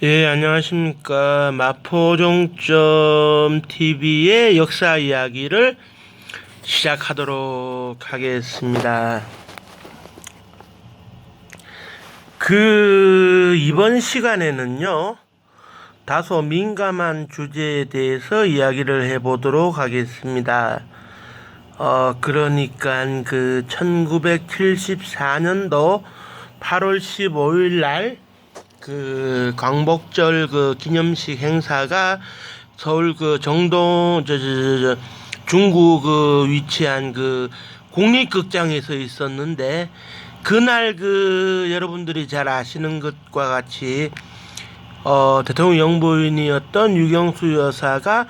예, 안녕하십니까. 마포종점 TV의 역사 이야기를 시작하도록 하겠습니다. 이번 시간에는요, 다소 민감한 주제에 대해서 이야기를 해보도록 하겠습니다. 그러니까 1974년도 8월 15일 날 광복절 기념식 행사가 서울 정동 중구 위치한 국립극장에서 있었는데, 그날 여러분들이 잘 아시는 것과 같이 대통령 영부인이었던 유경수 여사가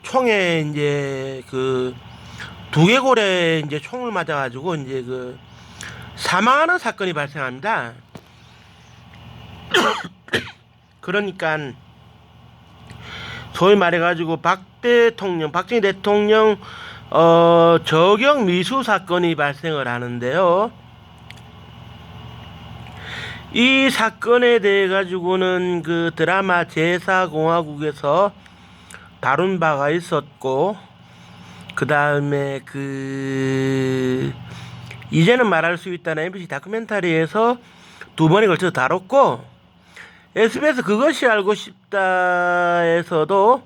총에 이제 두개골에 이제 총을 맞아가지고 이제 사망하는 사건이 발생합니다. 그러니까 소위 말해가지고 박정희 대통령 저격 미수 사건이 발생을 하는데요. 이 사건에 대해 가지고는 드라마 제사공화국에서 다룬 바가 있었고, 그 다음에 이제는 말할 수 있다는 MBC 다큐멘터리에서 2번에 걸쳐서 다뤘고, SBS 그것이 알고 싶다에서도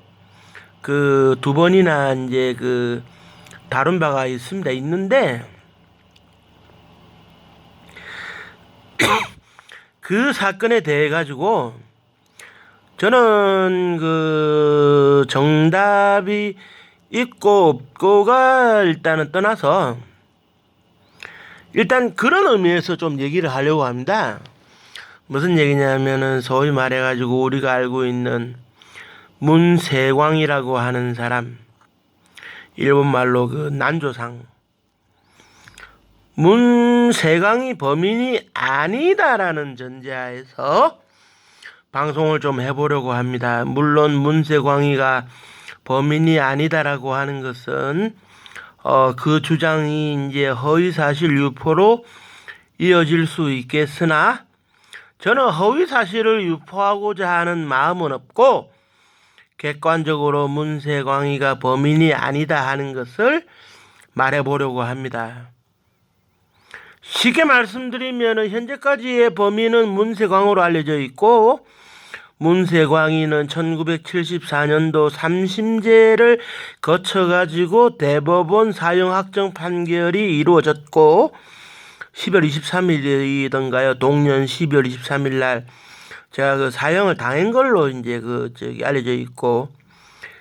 2번이나 이제 다룬 바가 있는데, 그 사건에 대해 가지고 저는 정답이 있고 없고가 일단은 떠나서 일단 그런 의미에서 좀 얘기를 하려고 합니다. 무슨 얘기냐면은 소위 말해가지고 우리가 알고 있는 문세광이라고 하는 사람, 일본말로 난조상, 문세광이 범인이 아니다라는 전제하에서 방송을 좀 해보려고 합니다. 물론 문세광이가 범인이 아니다라고 하는 것은 그 주장이 이제 허위사실 유포로 이어질 수 있겠으나, 저는 허위사실을 유포하고자 하는 마음은 없고 객관적으로 문세광이가 범인이 아니다 하는 것을 말해보려고 합니다. 쉽게 말씀드리면 현재까지의 범인은 문세광으로 알려져 있고, 문세광이는 1974년도 3심제를 거쳐가지고 대법원 사형 확정 판결이 이루어졌고, 12월 23일이던가요? 동년 12월 23일 날 제가 사형을 당한 걸로 이제 알려져 있고,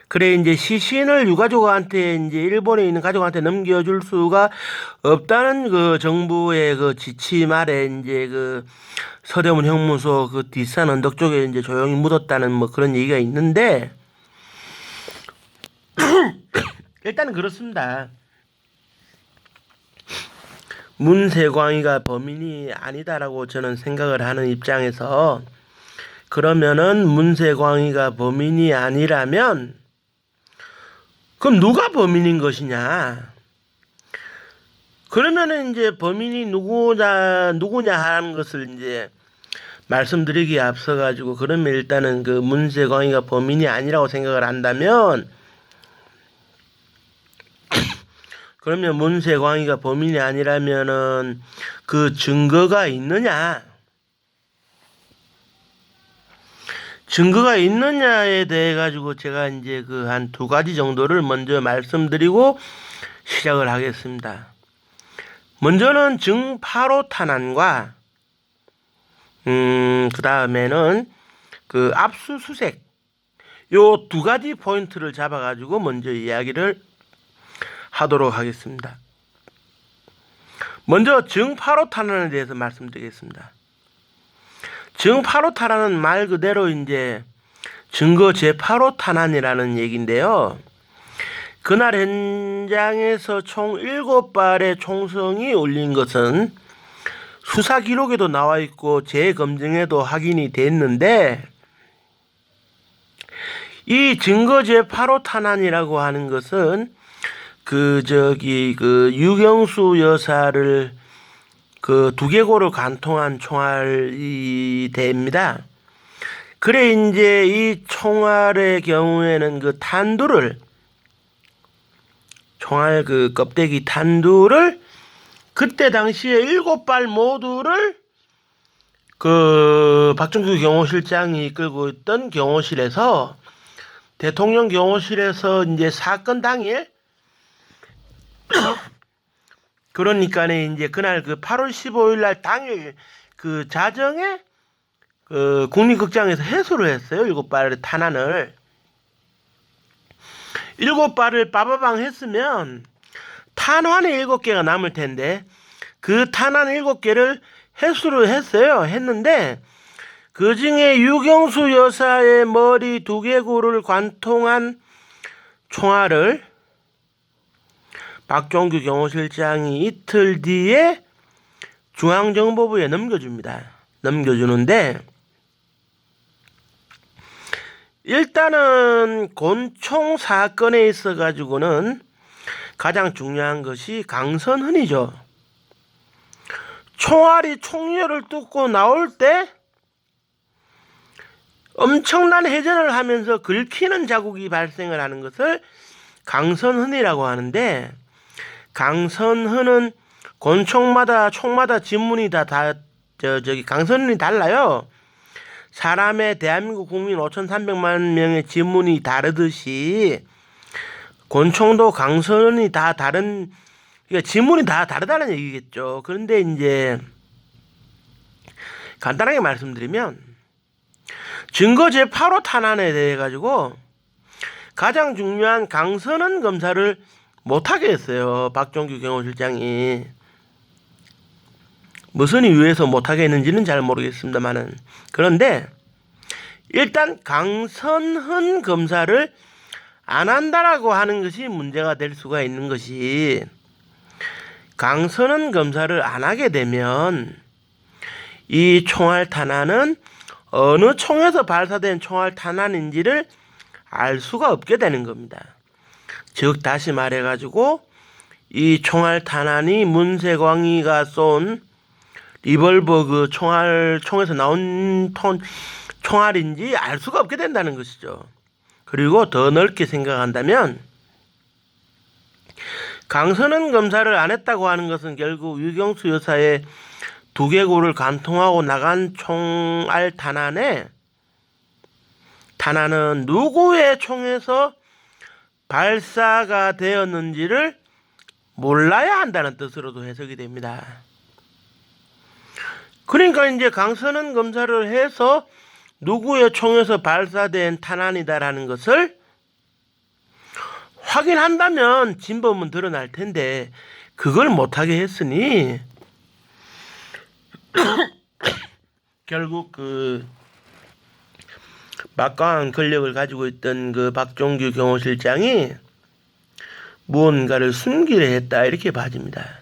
그래 이제 시신을 유가족한테 이제 일본에 있는 가족한테 넘겨줄 수가 없다는 정부의 지침 아래 이제 서대문 형무소 뒷산 언덕 쪽에 이제 조용히 묻었다는 그런 얘기가 있는데, 일단은 그렇습니다. 문세광이가 범인이 아니다라고 저는 생각을 하는 입장에서, 그러면은 문세광이가 범인이 아니라면 그럼 누가 범인인 것이냐? 그러면은 이제 범인이 누구냐 하는 것을 이제 말씀드리기에 앞서 가지고, 그러면 일단은 문세광이가 범인이 아니라고 생각을 한다면, 그러면 문세광이가 범인이 아니라면은 증거가 있느냐? 증거가 있느냐에 대해 가지고 제가 이제 한 2가지 정도를 먼저 말씀드리고 시작을 하겠습니다. 먼저는 증8호 탄환과 그 다음에는 압수수색, 요 2가지 포인트를 잡아 가지고 먼저 이야기를 하도록 하겠습니다. 먼저 증8호 탄환에 대해서 말씀드리겠습니다. 증8호 탄환은 말 그대로 이제 증거 제8호 탄환이라는 얘기인데요. 그날 현장에서 총 7발의 총성이 울린 것은 수사 기록에도 나와 있고 재검증에도 확인이 됐는데, 이 증거 제8호 탄환이라고 하는 것은 유경수 여사를 두개골을 관통한 총알이 됩니다. 그래 이제 이 총알의 경우에는 그 탄두를 총알 그 껍데기 탄두를 그때 당시에 7발 모두를 그 박정규 경호실장이 이끌고 있던 경호실에서 대통령 경호실에서 이제 사건 당일 그러니까 이제 그날 그 8월 15일 날 당일 그 자정에 그 국립극장에서 해수를 했어요. 7발의 탄환을. 7발을 빠바방 했으면 탄환이 7개가 남을 텐데 그 탄환 7개를 해수를 했어요. 했는데 그 중에 유경수 여사의 머리 2개골을 관통한 총알을 박종규 경호실장이 이틀 뒤에 중앙정보부에 넘겨줍니다. 넘겨주는데 일단은 곤총 사건에 있어 가지고는 가장 중요한 것이 강선흔이죠. 총알이 총열을 뚫고 나올 때 엄청난 회전을 하면서 긁히는 자국이 발생을 하는 것을 강선흔이라고 하는데, 강선흔은 권총마다 총마다 지문이 강선흔이 달라요. 사람의 대한민국 국민 5,300만 명의 지문이 다르듯이 권총도 강선흔이 다 다른, 그러니까 지문이 다 다르다는 얘기겠죠. 그런데 이제 간단하게 말씀드리면 증거 제8호 탄환에 대해 가지고 가장 중요한 강선흔 검사를 못하게 했어요. 박종규 경호실장이. 무슨 이유에서 못하게 했는지는 잘 모르겠습니다만은. 그런데 일단 강선흔 검사를 안 한다라고 하는 것이 문제가 될 수가 있는 것이, 강선흔 검사를 안 하게 되면 이 총알 탄환은 어느 총에서 발사된 총알 탄환인지를 알 수가 없게 되는 겁니다. 즉 다시 말해가지고 이 총알 탄환이 문세광이가 쏜 리볼버 그 총에서 나온 총알인지 알 수가 없게 된다는 것이죠. 그리고 더 넓게 생각한다면 강선흔 검사를 안 했다고 하는 것은 결국 유경수 여사의 2개골을 관통하고 나간 총알 탄환은 누구의 총에서 발사가 되었는지를 몰라야 한다는 뜻으로도 해석이 됩니다. 그러니까 이제 강선흔 검사를 해서 누구의 총에서 발사된 탄환이다라는 것을 확인한다면 진범은 드러날 텐데 그걸 못하게 했으니 결국 그 막강한 권력을 가지고 있던 그 박종규 경호실장이 무언가를 숨기려 했다, 이렇게 봐집니다.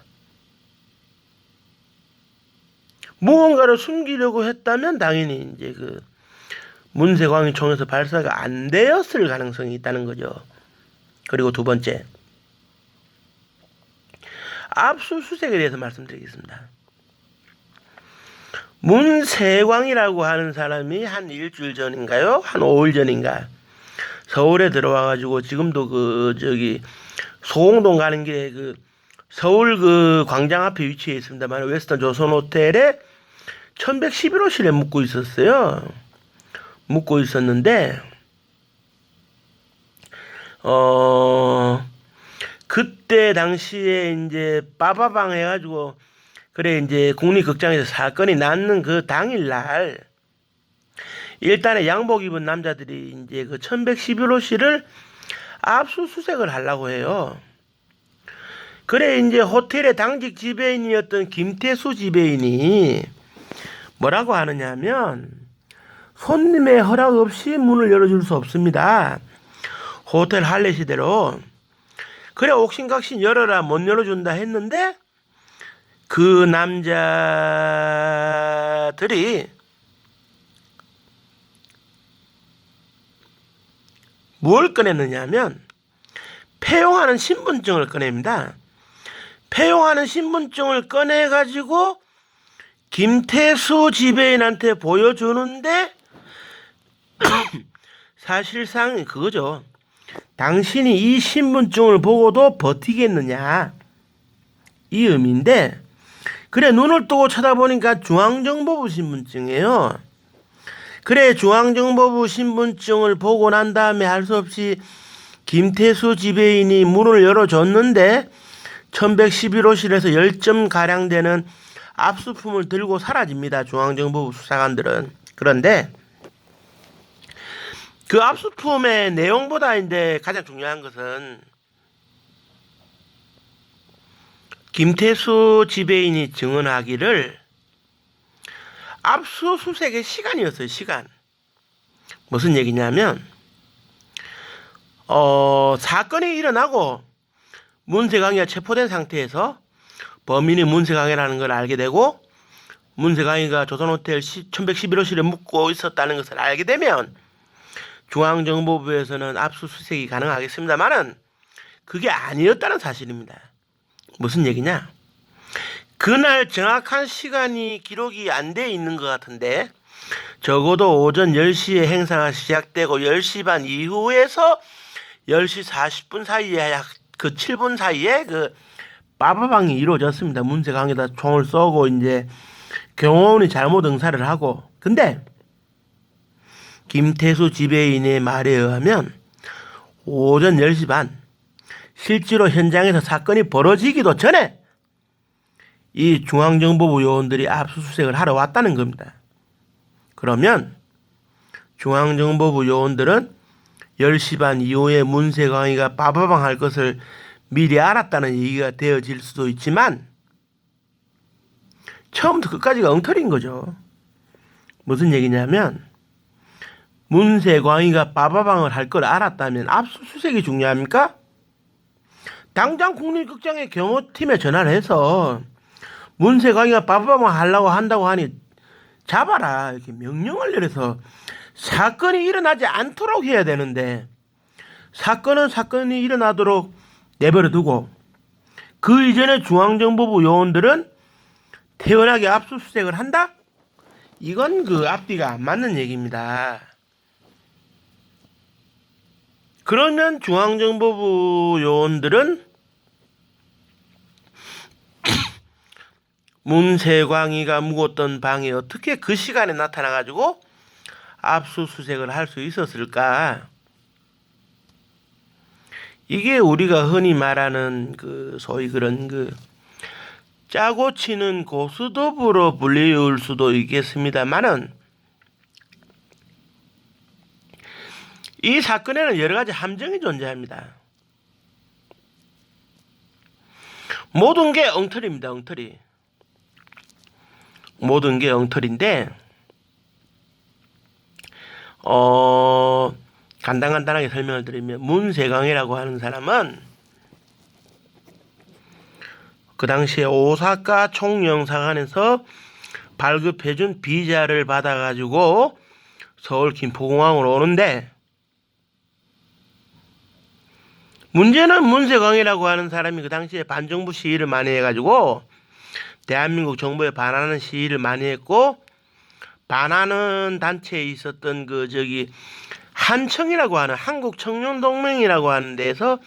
무언가를 숨기려고 했다면 당연히 이제 그 문세광이 총에서 발사가 안 되었을 가능성이 있다는 거죠. 그리고 두 번째, 압수수색에 대해서 말씀드리겠습니다. 문세광이라고 하는 사람이 한 일주일 전인가요? 한 5일 전인가 서울에 들어와가지고 지금도 소공동 가는 길에 그 서울 그 광장 앞에 위치해 있습니다만 웨스턴 조선 호텔에 1111호실에 묵고 있었어요. 묵고 있었는데 그때 당시에 이제 빠바방 해가지고 그래 이제 국립극장에서 사건이 났는 그 당일날 일단은 양복 입은 남자들이 이제 그 1111호실을 압수수색을 하려고 해요. 그래 이제 호텔의 당직 지배인이었던 김태수 지배인이 뭐라고 하느냐면, 손님의 허락 없이 문을 열어줄 수 없습니다. 호텔 할례시대로. 그래 옥신각신 열어라, 못 열어준다 했는데 그 남자들이 뭘 꺼냈느냐면 폐용하는 신분증을 꺼냅니다. 폐용하는 신분증을 꺼내가지고 김태수 지배인한테 보여주는데 사실상 그거죠. 당신이 이 신분증을 보고도 버티겠느냐 이 의미인데, 그래 눈을 뜨고 쳐다보니까 중앙정보부 신분증이에요. 그래 중앙정보부 신분증을 보고 난 다음에 할 수 없이 김태수 지배인이 문을 열어줬는데 1111호실에서 10점가량 되는 압수품을 들고 사라집니다. 중앙정보부 수사관들은. 그런데 그 압수품의 내용보다 이제 가장 중요한 것은 김태수 지배인이 증언하기를 압수수색의 시간이었어요. 시간. 무슨 얘기냐면 사건이 일어나고 문세광이가 체포된 상태에서 범인이 문세광이라는 걸 알게 되고 문세광이가 조선호텔 1111호실에 묵고 있었다는 것을 알게 되면 중앙정보부에서는 압수수색이 가능하겠습니다만은 그게 아니었다는 사실입니다. 무슨 얘기냐? 그날 정확한 시간이 기록이 안 돼 있는 것 같은데 적어도 오전 10시에 행사가 시작되고 10시 반 이후에서 10시 40분 사이에 약 그 7분 사이에 그 빠바방이 이루어졌습니다. 문세광에다 총을 쏘고 이제 경호원이 잘못 응사를 하고. 근데 김태수 지배인의 말에 의하면 오전 10시 반 실제로 현장에서 사건이 벌어지기도 전에 이 중앙정보부 요원들이 압수수색을 하러 왔다는 겁니다. 그러면 중앙정보부 요원들은 10시 반 이후에 문세광이가 빠바방 할 것을 미리 알았다는 얘기가 되어질 수도 있지만 처음부터 끝까지가 엉터리인 거죠. 무슨 얘기냐면 문세광이가 빠바방을 할 걸 알았다면 압수수색이 중요합니까? 당장 국립극장의 경호팀에 전화를 해서 문세광이가 빠바방을 하려고 한다고 하니 잡아라 이렇게 명령을 내려서 사건이 일어나지 않도록 해야 되는데 사건이 일어나도록 내버려 두고 그 이전에 중앙정보부 요원들은 태연하게 압수수색을 한다? 이건 그 앞뒤가 안 맞는 얘기입니다. 그러면 중앙정보부 요원들은 문세광이가 묵었던 방에 어떻게 그 시간에 나타나가지고 압수수색을 할 수 있었을까? 이게 우리가 흔히 말하는 그 소위 그런 그 짜고 치는 고스톱으로 불리울 수도 있겠습니다만은 이 사건에는 여러 가지 함정이 존재합니다. 모든 게 엉터리입니다. 엉터리. 모든 게 엉터리인데 간단하게 설명을 드리면 문세광이라고 하는 사람은 그 당시에 오사카 총영사관에서 발급해준 비자를 받아가지고 서울 김포공항으로 오는데 문제는 문세광이라고 하는 사람이 그 당시에 반정부 시위를 많이 해가지고 대한민국 정부에 반하는 시위를 많이 했고 반하는 단체에 있었던 한청이라고 하는 한국청년동맹이라고 하는 데에서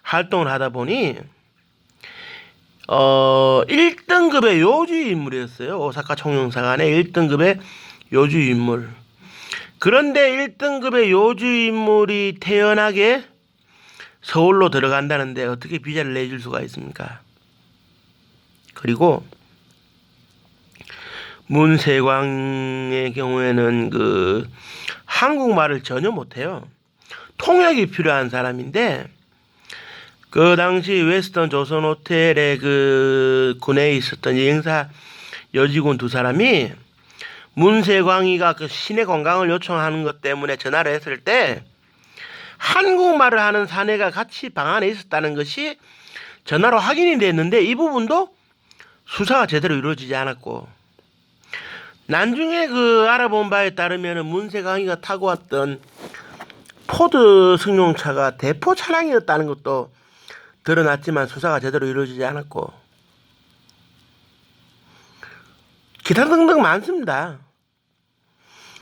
활동을 하다 보니 1등급의 요주의 인물이었어요. 오사카 총영사관의 1등급의 요주의 인물. 그런데 1등급의 요주의 인물이 태연하게 서울로 들어간다는데 어떻게 비자를 내줄 수가 있습니까? 그리고 문세광의 경우에는 한국말을 전혀 못해요. 통역이 필요한 사람인데 그 당시 웨스턴 조선 호텔의 군에 있었던 여행사 여직원 두 사람이 문세광이가 시내 관광을 요청하는 것 때문에 전화를 했을 때 한국말을 하는 사내가 같이 방 안에 있었다는 것이 전화로 확인이 됐는데 이 부분도 수사가 제대로 이루어지지 않았고 나중에 알아본 바에 따르면 문세광이가 타고 왔던 포드 승용차가 대포 차량이었다는 것도 드러났지만 수사가 제대로 이루어지지 않았고 기타 등등 많습니다.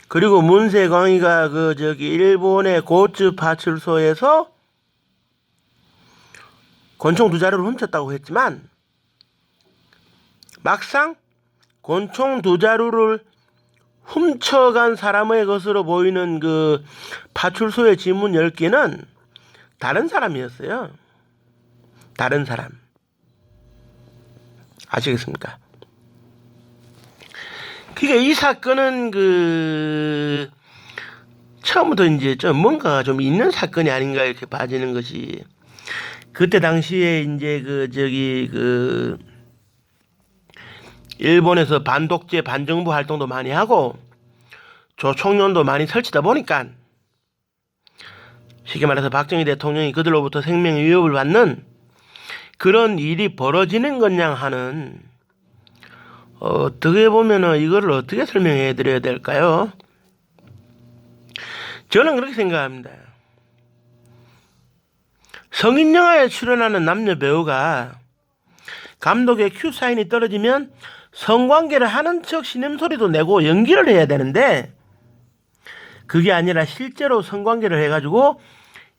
그리고 문세광이가 일본의 고츠 파출소에서 권총 2자루를 훔쳤다고 했지만 막상 권총 2자루를 훔쳐간 사람의 것으로 보이는 그 파출소의 지문 10개는 다른 사람이었어요. 다른 사람. 아시겠습니까? 그러니까 이 사건은 처음부터 이제 좀 뭔가 좀 있는 사건이 아닌가 이렇게 봐지는 것이, 그때 당시에 이제 일본에서 반독재 반정부 활동도 많이 하고 조총련도 많이 설치다 보니까 쉽게 말해서 박정희 대통령이 그들로부터 생명 위협을 받는 그런 일이 벌어지는 것냥 하는, 어떻게 보면은 이거를 어떻게 설명해 드려야 될까요? 저는 그렇게 생각합니다. 성인 영화에 출연하는 남녀 배우가 감독의 큐 사인이 떨어지면 성관계를 하는 척 신음소리도 내고 연기를 해야 되는데, 그게 아니라 실제로 성관계를 해가지고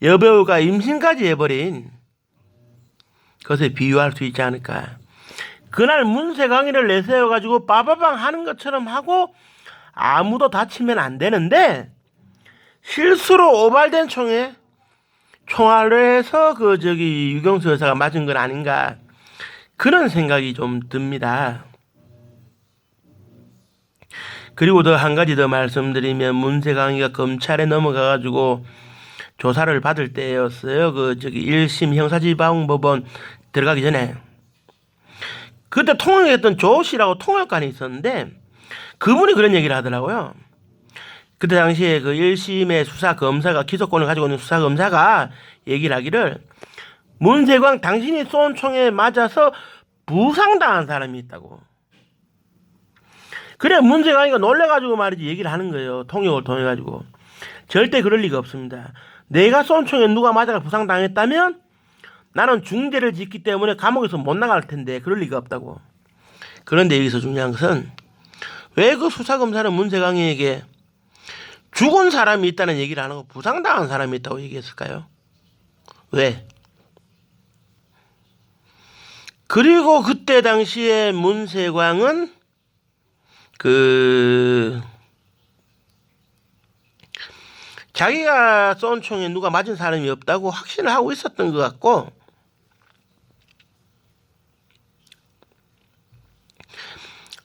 여배우가 임신까지 해버린 것에 비유할 수 있지 않을까. 그날 문세광이를 내세워가지고 빠바방 하는 것처럼 하고 아무도 다치면 안 되는데 실수로 오발된 총에 총알을 해서 유경수 여사가 맞은 건 아닌가, 그런 생각이 좀 듭니다. 그리고 더 한 가지 더 말씀드리면, 문세광이가 검찰에 넘어가가지고 조사를 받을 때였어요. 1심 형사지방법원 들어가기 전에. 그때 통역했던 조 씨라고 통역관이 있었는데 그분이 그런 얘기를 하더라고요. 그때 당시에 1심의 수사검사가, 기소권을 가지고 있는 수사검사가 얘기를 하기를, 문세광 당신이 쏜 총에 맞아서 부상당한 사람이 있다고. 그래 문세광이가 놀래가지고 말이지 얘기를 하는 거예요. 통역을 통해가지고. 절대 그럴 리가 없습니다. 내가 쏜 총에 누가 맞아가 부상당했다면 나는 중죄를 짓기 때문에 감옥에서 못 나갈 텐데 그럴 리가 없다고. 그런데 여기서 중요한 것은 왜 그 수사검사는 문세광이에게 죽은 사람이 있다는 얘기를 안 하고 부상당한 사람이 있다고 얘기했을까요? 왜? 그리고 그때 당시에 문세광은 자기가 쏜 총에 누가 맞은 사람이 없다고 확신을 하고 있었던 것 같고,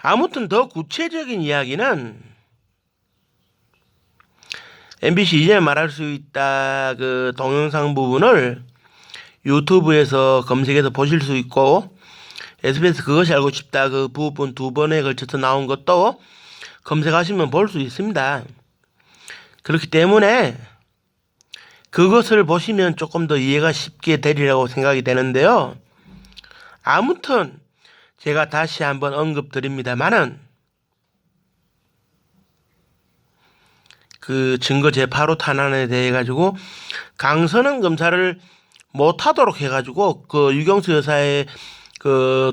아무튼 더 구체적인 이야기는 MBC 이전에 말할 수 있다 동영상 부분을 유튜브에서 검색해서 보실 수 있고, SBS 그것이 알고 싶다 그 부분 2번에 걸쳐서 나온 것도 검색하시면 볼 수 있습니다. 그렇기 때문에 그것을 보시면 조금 더 이해가 쉽게 되리라고 생각이 되는데요. 아무튼 제가 다시 한번 언급드립니다만은 증거 제8호 탄환에 대해 가지고 강선은 검사를 못하도록 해가지고 유경수 여사의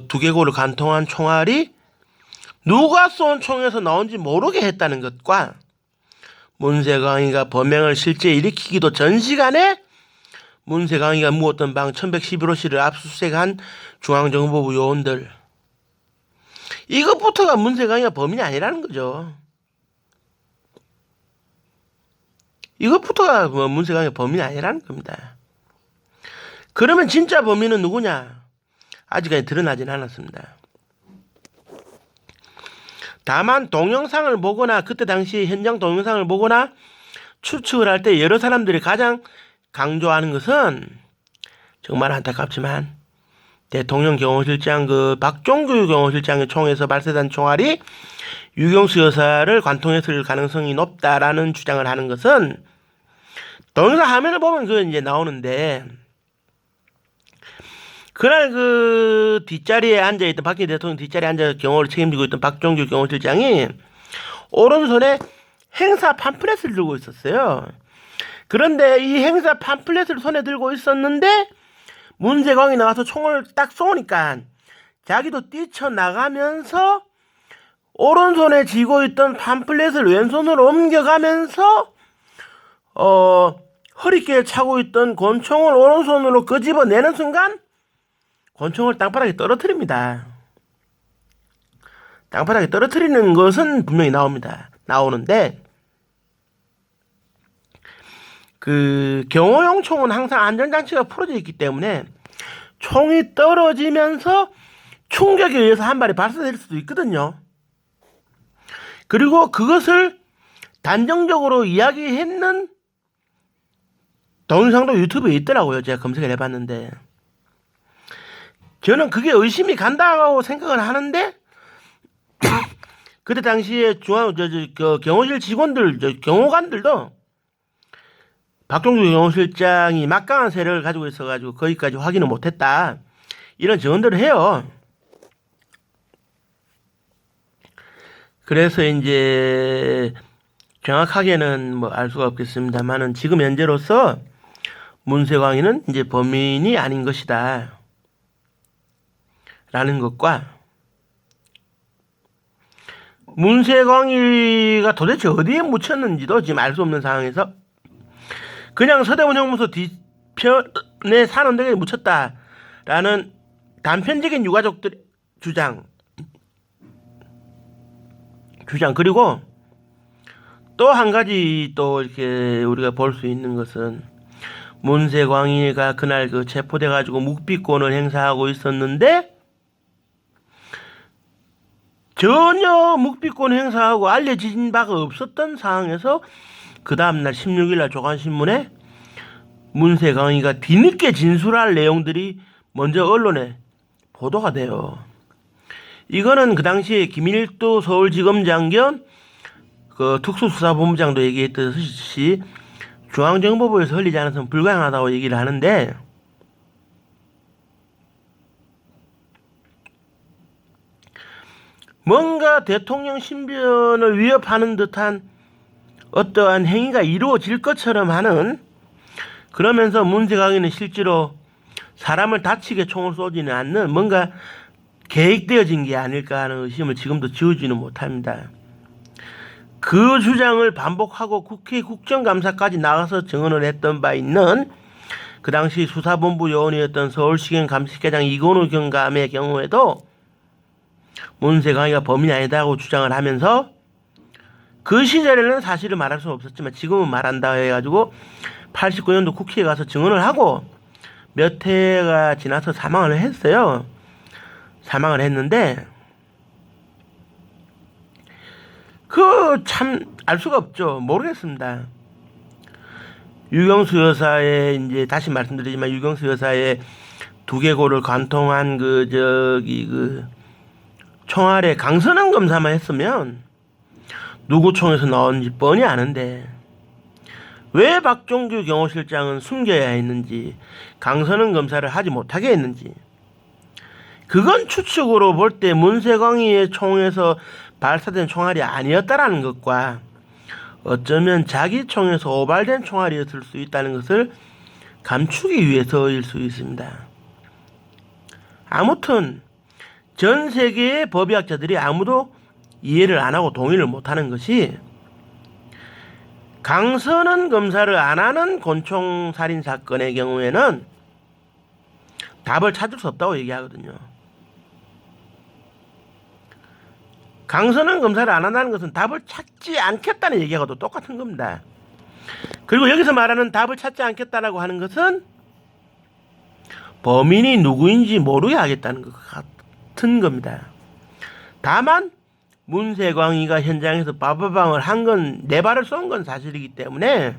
두개골을 관통한 총알이 누가 쏜 총에서 나온지 모르게 했다는 것과, 문세광이가 범행을 실제 일으키기도 전 시간에 문세광이가 묵었던 방 1111호실을 압수수색한 중앙정보부 요원들, 이것부터가 문세광이가 범인이 아니라는 거죠. 이것부터가 문세광이가 범인이 아니라는 겁니다. 그러면 진짜 범인은 누구냐? 아직까지 드러나진 않았습니다. 다만 동영상을 보거나 그때 당시 현장 동영상을 보거나 추측을 할 때 여러 사람들이 가장 강조하는 것은, 정말 안타깝지만 대통령 경호실장 박종규 경호실장의 총에서 발사된 총알이 유경수 여사를 관통했을 가능성이 높다라는 주장을 하는 것은, 동영상 화면을 보면 그건 이제 나오는데, 그날 뒷자리에 앉아있던, 박정희 대통령 뒷자리에 앉아서 경호를 책임지고 있던 박종규 경호실장이 오른손에 행사 팜플렛을 들고 있었어요. 그런데 이 행사 팜플렛을 손에 들고 있었는데 문세광이 나와서 총을 딱 쏘니까 자기도 뛰쳐나가면서 오른손에 쥐고 있던 팜플렛을 왼손으로 옮겨가면서 허리깨에 차고 있던 권총을 오른손으로 끄집어내는 순간 권총을 땅바닥에 떨어뜨립니다. 땅바닥에 떨어뜨리는 것은 분명히 나오는데 그 경호용 총은 항상 안전장치가 풀어져 있기 때문에 총이 떨어지면서 충격에 의해서 한 발이 발사될 수도 있거든요. 그리고 그것을 단정적으로 이야기했는 동영상도 유튜브에 있더라고요. 제가 검색을 해봤는데 저는 그게 의심이 간다고 생각을 하는데 그때 당시에 경호실 직원들, 경호관들도 박종주 경호실장이 막강한 세력을 가지고 있어가지고 거기까지 확인을 못했다 이런 증언들을 해요. 그래서 이제 정확하게는 뭐 알 수가 없겠습니다만은 지금 현재로서 문세광이는 이제 범인이 아닌 것이다 라는 것과 문세광이가 도대체 어디에 묻혔는지도 지금 알 수 없는 상황에서 그냥 서대문 형무소 뒤편에 산언덕에 묻혔다라는 단편적인 유가족들의 주장 그리고 또 한 가지 또 이렇게 우리가 볼 수 있는 것은 문세광이가 그날 그 체포돼 가지고 묵비권을 행사하고 있었는데 전혀 묵비권 행사하고 알려진 바가 없었던 상황에서 그 다음날 16일날 조간신문에 문세광이가 뒤늦게 진술할 내용들이 먼저 언론에 보도가 돼요. 이거는 그 당시에 김일도 서울지검장 겸 그 특수수사본부장도 얘기했듯이 중앙정보부에서 흘리지 않아서는 불가능하다고 얘기를 하는데 뭔가 대통령 신변을 위협하는 듯한 어떠한 행위가 이루어질 것처럼 하는 그러면서 문세광이는 실제로 사람을 다치게 총을 쏘지는 않는 뭔가 계획되어진 게 아닐까 하는 의심을 지금도 지우지는 못합니다. 그 주장을 반복하고 국회 국정감사까지 나가서 증언을 했던 바 있는 그 당시 수사본부 요원이었던 서울시경 감식계장 이건우 경감의 경우에도 문세광이가 범인이 아니다고 주장을 하면서 그 시절에는 사실을 말할 수는 없었지만 지금은 말한다 해가지고 89년도 국회에 가서 증언을 하고 몇 해가 지나서 사망을 했어요. 사망을 했는데 그 참 알 수가 없죠. 모르겠습니다. 유경수 여사의 이제 다시 말씀드리지만 유경수 여사의 두개골을 관통한 그 총알에 강선은 검사만 했으면 누구 총에서 나왔는지 뻔히 아는데 왜 박종규 경호실장은 숨겨야 했는지 강선은 검사를 하지 못하게 했는지 그건 추측으로 볼 때 문세광이의 총에서 발사된 총알이 아니었다라는 것과 어쩌면 자기 총에서 오발된 총알이었을 수 있다는 것을 감추기 위해서일 수 있습니다. 아무튼 전 세계의 법의학자들이 아무도 이해를 안 하고 동의를 못하는 것이 강선은 검사를 안 하는 권총 살인 사건의 경우에는 답을 찾을 수 없다고 얘기하거든요. 강선은 검사를 안 한다는 것은 답을 찾지 않겠다는 얘기하고도 똑같은 겁니다. 그리고 여기서 말하는 답을 찾지 않겠다라고 하는 것은 범인이 누구인지 모르게 하겠다는 것 같은 겁니다. 다만 문세광이가 현장에서 빠바방을 한 건, 네 발을 쏜 건 사실이기 때문에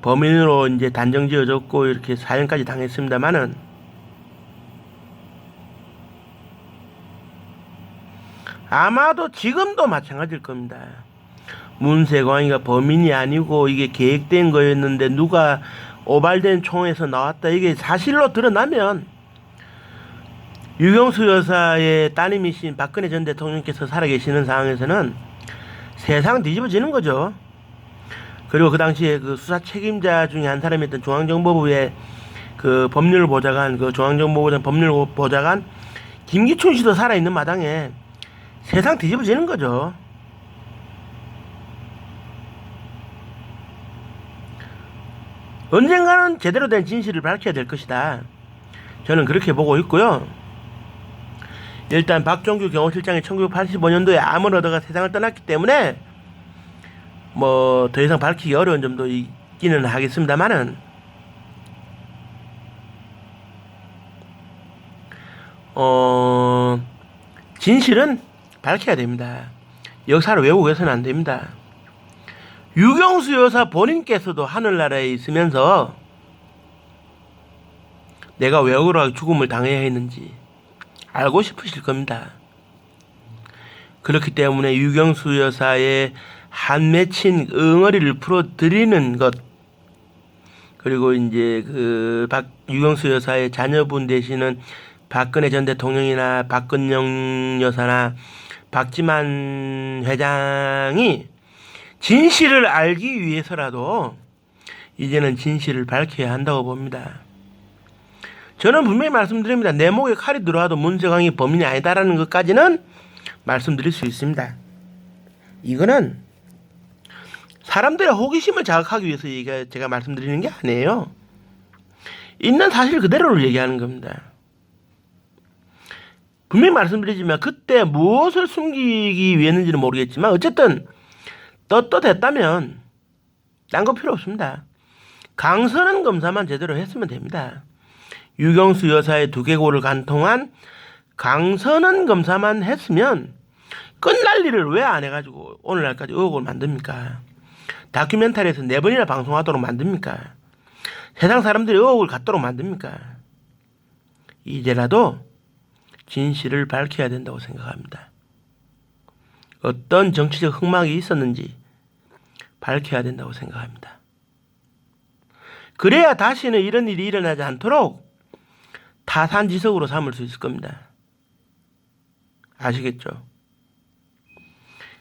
범인으로 이제 단정 지어졌고 이렇게 사형까지 당했습니다만은 아마도 지금도 마찬가지일 겁니다. 문세광이가 범인이 아니고 이게 계획된 거였는데 누가 오발된 총에서 나왔다 이게 사실로 드러나면 유경수 여사의 따님이신 박근혜 전 대통령께서 살아계시는 상황에서는 세상 뒤집어지는 거죠. 그리고 그 당시에 그 수사 책임자 중에 한 사람이었던 중앙정보부의 그 법률보좌관, 그 중앙정보부장 법률보좌관 김기춘 씨도 살아있는 마당에 세상 뒤집어지는 거죠. 언젠가는 제대로 된 진실을 밝혀야 될 것이다. 저는 그렇게 보고 있고요. 일단 박종규 경호실장이 1985년도에 암을 얻어가 세상을 떠났기 때문에 뭐 더 이상 밝히기 어려운 점도 있기는 하겠습니다만은 진실은 밝혀야 됩니다. 역사를 왜곡해서는 안 됩니다. 유경수 여사 본인께서도 하늘나라에 있으면서 내가 왜 억울하게 죽음을 당해야 했는지 알고 싶으실 겁니다. 그렇기 때문에 유경수 여사의 한 맺힌 응어리를 풀어드리는 것, 그리고 이제 유경수 여사의 자녀분 되시는 박근혜 전 대통령이나 박근영 여사나 박지만 회장이 진실을 알기 위해서라도 이제는 진실을 밝혀야 한다고 봅니다. 저는 분명히 말씀드립니다. 내 목에 칼이 들어와도 문세광이 범인이 아니다라는 것까지는 말씀드릴 수 있습니다. 이거는 사람들의 호기심을 자극하기 위해서 제가 말씀드리는 게 아니에요. 있는 사실 그대로를 얘기하는 겁니다. 분명히 말씀드리지만 그때 무엇을 숨기기 위했는지는 모르겠지만 어쨌든 떳떳했다면 딴 거 필요 없습니다. 강선은 검사만 제대로 했으면 됩니다. 유경수 여사의 두개골을 간통한 강선은 검사만 했으면 끝날 일을 왜 안 해가지고 오늘날까지 의혹을 만듭니까? 다큐멘터리에서 4번이나 방송하도록 만듭니까? 세상 사람들이 의혹을 갖도록 만듭니까? 이제라도 진실을 밝혀야 된다고 생각합니다. 어떤 정치적 흑막이 있었는지 밝혀야 된다고 생각합니다. 그래야 다시는 이런 일이 일어나지 않도록 타산지석으로 삼을 수 있을 겁니다. 아시겠죠?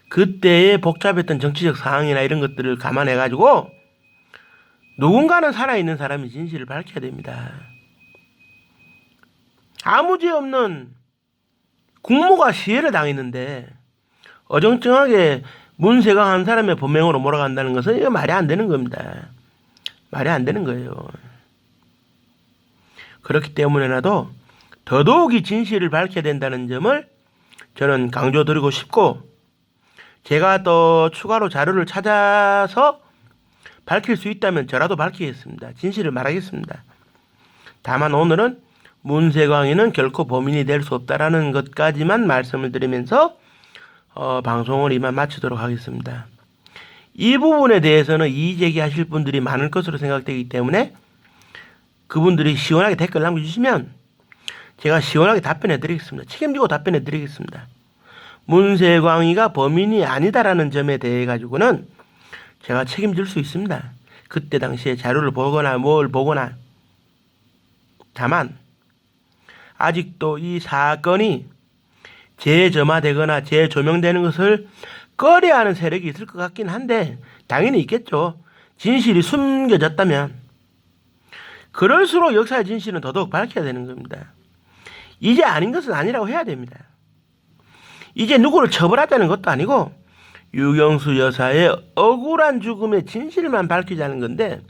그때의 복잡했던 정치적 상황이나 이런 것들을 감안해가지고 누군가는 살아있는 사람이 진실을 밝혀야 됩니다. 아무 죄 없는 국모가 시해를 당했는데 어정쩡하게 문세광 한 사람의 범행으로 몰아간다는 것은 이거 말이 안 되는 겁니다. 말이 안 되는 거예요. 그렇기 때문에라도 더더욱이 진실을 밝혀야 된다는 점을 저는 강조드리고 싶고, 제가 또 추가로 자료를 찾아서 밝힐 수 있다면 저라도 밝히겠습니다. 진실을 말하겠습니다. 다만 오늘은 문세광이는 결코 범인이 될 수 없다라는 것까지만 말씀을 드리면서 방송을 이만 마치도록 하겠습니다. 이 부분에 대해서는 이의 제기하실 분들이 많을 것으로 생각되기 때문에 그분들이 시원하게 댓글 남겨주시면 제가 시원하게 답변해 드리겠습니다. 책임지고 답변해 드리겠습니다. 문세광이가 범인이 아니다라는 점에 대해 가지고는 제가 책임질 수 있습니다. 그때 당시에 자료를 보거나 뭘 보거나. 다만 아직도 이 사건이 재점화되거나 재조명되는 것을 꺼려하는 세력이 있을 것 같긴 한데 당연히 있겠죠. 진실이 숨겨졌다면. 그럴수록 역사의 진실은 더더욱 밝혀야 되는 겁니다. 이제 아닌 것은 아니라고 해야 됩니다. 이제 누구를 처벌하자는 것도 아니고 유경수 여사의 억울한 죽음의 진실만 밝히자는 건데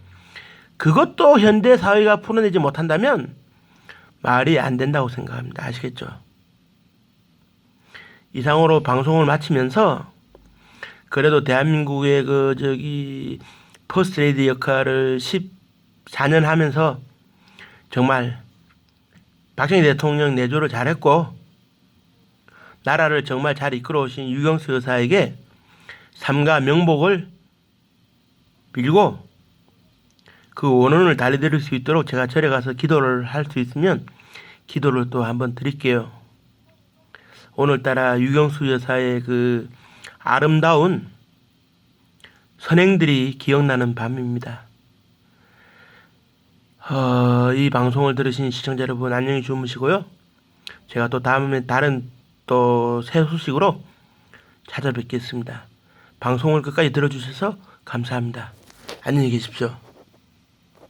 그것도 현대 사회가 풀어내지 못한다면 말이 안 된다고 생각합니다. 아시겠죠? 이상으로 방송을 마치면서 그래도 대한민국의 퍼스트레이디 역할을 14년 하면서 정말 박정희 대통령 내조를 잘했고 나라를 정말 잘 이끌어오신 유경수 여사에게 삼가 명복을 빌고 그 원혼을 달래드릴 수 있도록 제가 절에 가서 기도를 할 수 있으면 기도를 또 한번 드릴게요. 오늘따라 유경수 여사의 그 아름다운 선행들이 기억나는 밤입니다. 이 방송을 들으신 시청자 여러분 안녕히 주무시고요. 제가 또 다음에 다른 또 새 소식으로 찾아뵙겠습니다. 방송을 끝까지 들어주셔서 감사합니다. 안녕히 계십시오.